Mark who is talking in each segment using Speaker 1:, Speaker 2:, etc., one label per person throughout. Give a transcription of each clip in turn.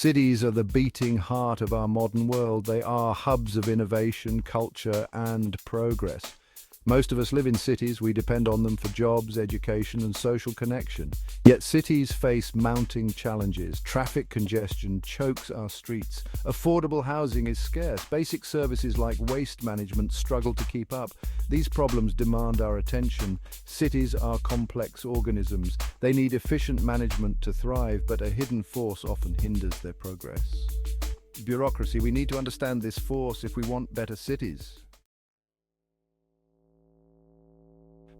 Speaker 1: Cities are the beating heart of our modern world. They are hubs of innovation, culture, and progress. Most of us live in cities. We depend on them for jobs, education, and social connection. Yet cities face mounting challenges. Traffic congestion chokes our streets. Affordable housing is scarce. Basic services like waste management struggle to keep up. These problems demand our attention. Cities are complex organisms. They need efficient management to thrive, but a hidden force often hinders their progress. Bureaucracy. We need to understand this force if we want better cities.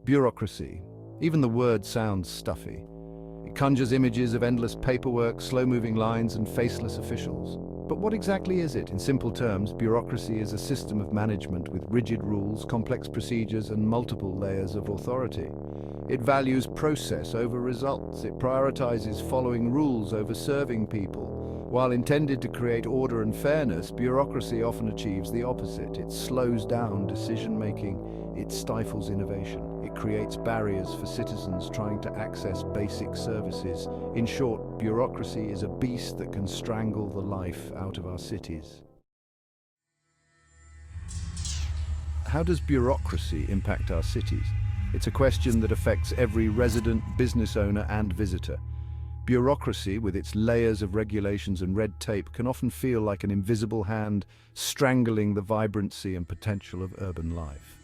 Speaker 1: Bureaucracy. Even the word sounds stuffy. It conjures images of endless paperwork, slow-moving lines, and faceless officials. But what exactly is it? In simple terms, bureaucracy is a system of management with rigid rules, complex procedures, and multiple layers of authority. It values process over results. It prioritizes following rules over serving people. While intended to create order and fairness, bureaucracy often achieves the opposite. It slows down decision-making. It stifles innovation. It creates barriers for citizens trying to access basic services. In short, bureaucracy is a beast that can strangle the life out of our cities. How does bureaucracy impact our cities? It's a question that affects every resident, business owner, and visitor. Bureaucracy, with its layers of regulations and red tape, can often feel like an invisible hand strangling the vibrancy and potential of urban life.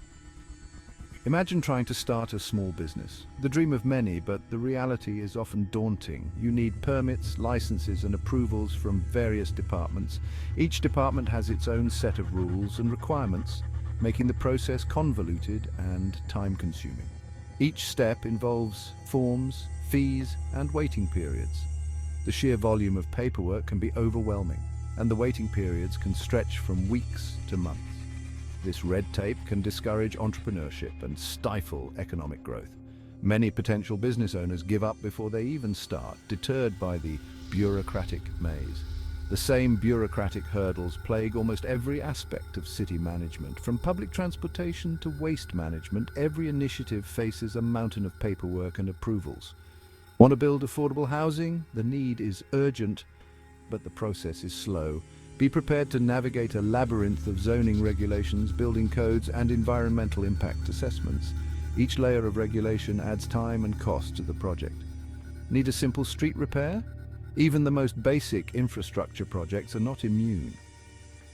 Speaker 1: Imagine trying to start a small business. The dream of many, but the reality is often daunting. You need permits, licenses, and approvals from various departments. Each department has its own set of rules and requirements, making the process convoluted and time-consuming. Each step involves forms, fees, and waiting periods. The sheer volume of paperwork can be overwhelming, and the waiting periods can stretch from weeks to months. This red tape can discourage entrepreneurship and stifle economic growth. Many potential business owners give up before they even start, deterred by the bureaucratic maze. The same bureaucratic hurdles plague almost every aspect of city management. From public transportation to waste management, every initiative faces a mountain of paperwork and approvals. Want to build affordable housing? The need is urgent, but the process is slow. Be prepared to navigate a labyrinth of zoning regulations, building codes, and environmental impact assessments. Each layer of regulation adds time and cost to the project. Need a simple street repair? Even the most basic infrastructure projects are not immune.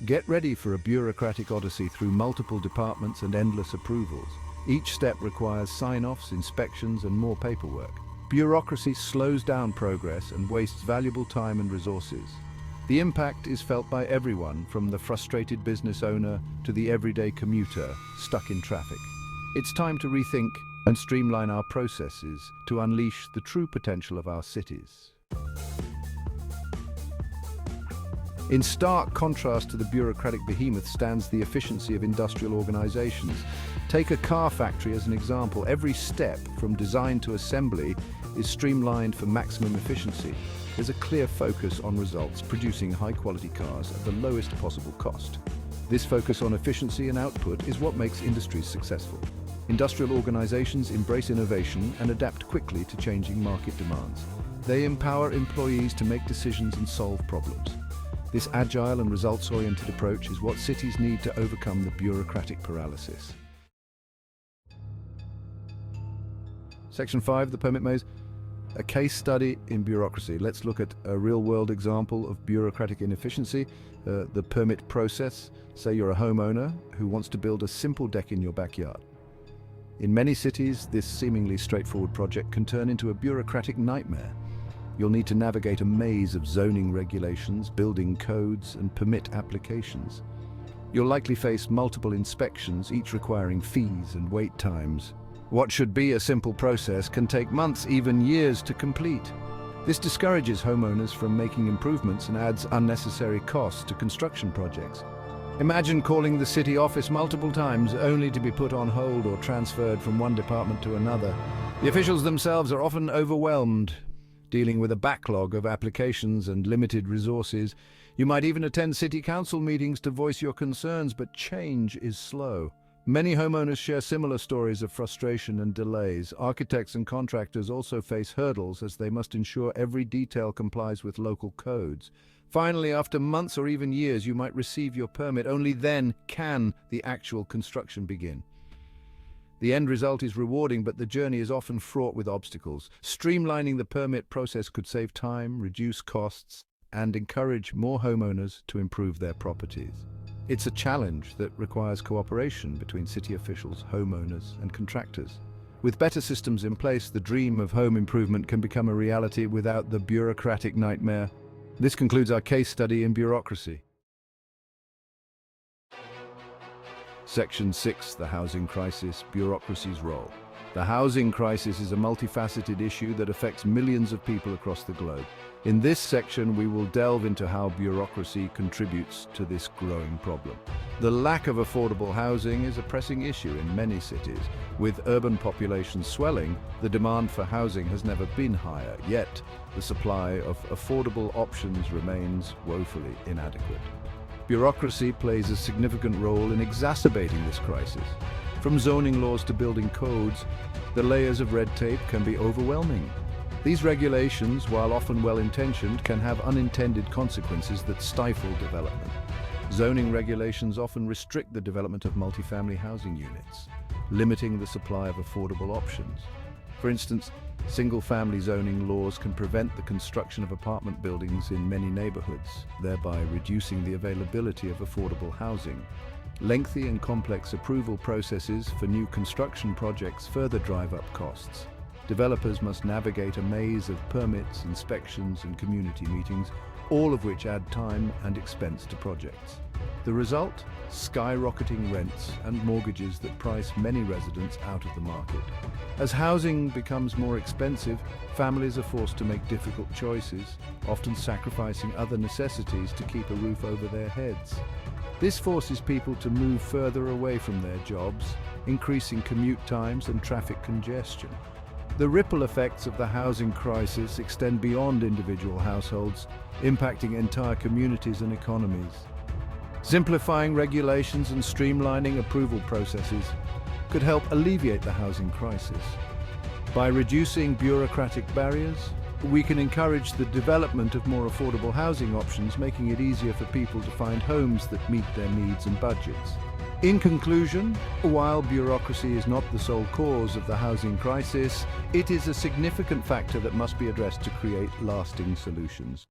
Speaker 1: Get ready for a bureaucratic odyssey through multiple departments and endless approvals. Each step requires sign-offs, inspections, and more paperwork. Bureaucracy slows down progress and wastes valuable time and resources. The impact is felt by everyone, from the frustrated business owner to the everyday commuter stuck in traffic. It's time to rethink and streamline our processes to unleash the true potential of our cities. In stark contrast to the bureaucratic behemoth stands the efficiency of industrial organizations. Take a car factory as an example. Every step, from design to assembly, is streamlined for maximum efficiency. There's a clear focus on results, producing high-quality cars at the lowest possible cost. This focus on efficiency and output is what makes industries successful. Industrial organizations embrace innovation and adapt quickly to changing market demands. They empower employees to make decisions and solve problems. This agile and results-oriented approach is what cities need to overcome the bureaucratic paralysis. Section 5, the permit maze. A case study in bureaucracy. Let's look at a real-world example of bureaucratic inefficiency, the permit process. Say you're a homeowner who wants to build a simple deck in your backyard. In many cities, this seemingly straightforward project can turn into a bureaucratic nightmare. You'll need to navigate a maze of zoning regulations, building codes, and permit applications. You'll likely face multiple inspections, each requiring fees and wait times. What should be a simple process can take months, even years, to complete. This discourages homeowners from making improvements and adds unnecessary costs to construction projects. Imagine calling the city office multiple times only to be put on hold or transferred from one department to another. The officials themselves are often overwhelmed, dealing with a backlog of applications and limited resources. You might even attend city council meetings to voice your concerns, but change is slow. Many homeowners share similar stories of frustration and delays. Architects and contractors also face hurdles as they must ensure every detail complies with local codes. Finally, after months or even years, you might receive your permit. Only then can the actual construction begin. The end result is rewarding, but the journey is often fraught with obstacles. Streamlining the permit process could save time, reduce costs, and encourage more homeowners to improve their properties. It's a challenge that requires cooperation between city officials, homeowners, and contractors. With better systems in place, the dream of home improvement can become a reality without the bureaucratic nightmare. This concludes our case study in bureaucracy. Section 6, the housing crisis, bureaucracy's role. The housing crisis is a multifaceted issue that affects millions of people across the globe. In this section, we will delve into how bureaucracy contributes to this growing problem. The lack of affordable housing is a pressing issue in many cities. With urban populations swelling, the demand for housing has never been higher, yet the supply of affordable options remains woefully inadequate. Bureaucracy plays a significant role in exacerbating this crisis. From zoning laws to building codes, the layers of red tape can be overwhelming. These regulations, while often well-intentioned, can have unintended consequences that stifle development. Zoning regulations often restrict the development of multifamily housing units, limiting the supply of affordable options. For instance, single-family zoning laws can prevent the construction of apartment buildings in many neighborhoods, thereby reducing the availability of affordable housing. Lengthy and complex approval processes for new construction projects further drive up costs. Developers must navigate a maze of permits, inspections, and community meetings, all of which add time and expense to projects. The result? Skyrocketing rents and mortgages that price many residents out of the market. As housing becomes more expensive, families are forced to make difficult choices, often sacrificing other necessities to keep a roof over their heads. This forces people to move further away from their jobs, increasing commute times and traffic congestion. The ripple effects of the housing crisis extend beyond individual households, impacting entire communities and economies. Simplifying regulations and streamlining approval processes could help alleviate the housing crisis. By reducing bureaucratic barriers, we can encourage the development of more affordable housing options, making it easier for people to find homes that meet their needs and budgets. In conclusion, while bureaucracy is not the sole cause of the housing crisis, it is a significant factor that must be addressed to create lasting solutions.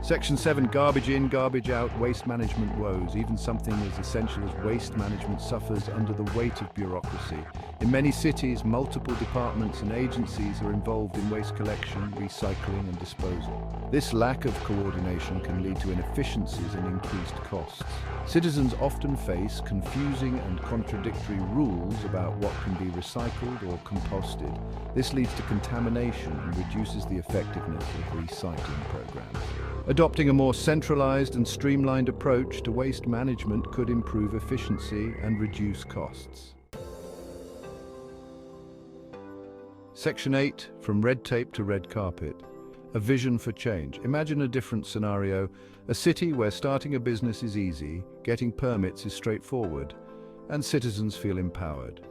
Speaker 1: Section 7, garbage in, garbage out, waste management woes. Even something as essential as waste management suffers under the weight of bureaucracy. In many cities, multiple departments and agencies are involved in waste collection, recycling, and disposal. This lack of coordination can lead to inefficiencies and increased costs. Citizens often face confusing and contradictory rules about what can be recycled or composted. This leads to contamination and reduces the effectiveness of recycling programs. Adopting a more centralized and streamlined approach to waste management could improve efficiency and reduce costs. Section 8, from red tape to red carpet. A vision for change. Imagine a different scenario, a city where starting a business is easy, getting permits is straightforward, and citizens feel empowered.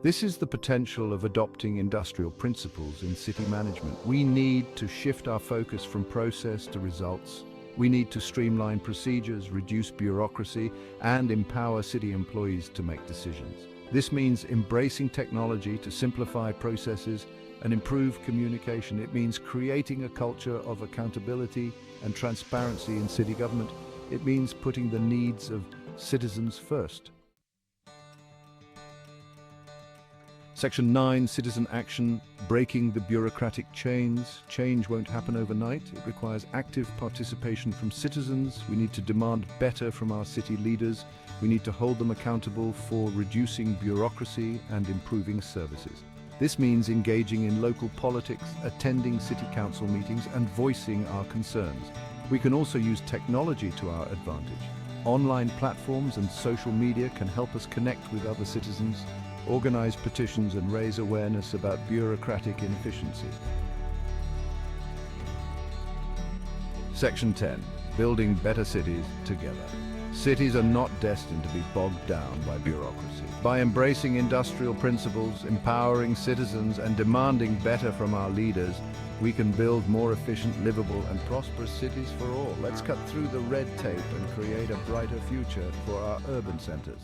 Speaker 1: This is the potential of adopting industrial principles in city management. We need to shift our focus from process to results. We need to streamline procedures, reduce bureaucracy, and empower city employees to make decisions. This means embracing technology to simplify processes and improve communication. It means creating a culture of accountability and transparency in city government. It means putting the needs of citizens first. Section 9, citizen action, breaking the bureaucratic chains. Change won't happen overnight. It requires active participation from citizens. We need to demand better from our city leaders. We need to hold them accountable for reducing bureaucracy and improving services. This means engaging in local politics, attending city council meetings, and voicing our concerns. We can also use technology to our advantage. Online platforms and social media can help us connect with other citizens, organize petitions, and raise awareness about bureaucratic inefficiency. Section 10, building better cities together. Cities are not destined to be bogged down by bureaucracy. By embracing industrial principles, empowering citizens, and demanding better from our leaders, we can build more efficient, livable, and prosperous cities for all. Let's cut through the red tape and create a brighter future for our urban centers.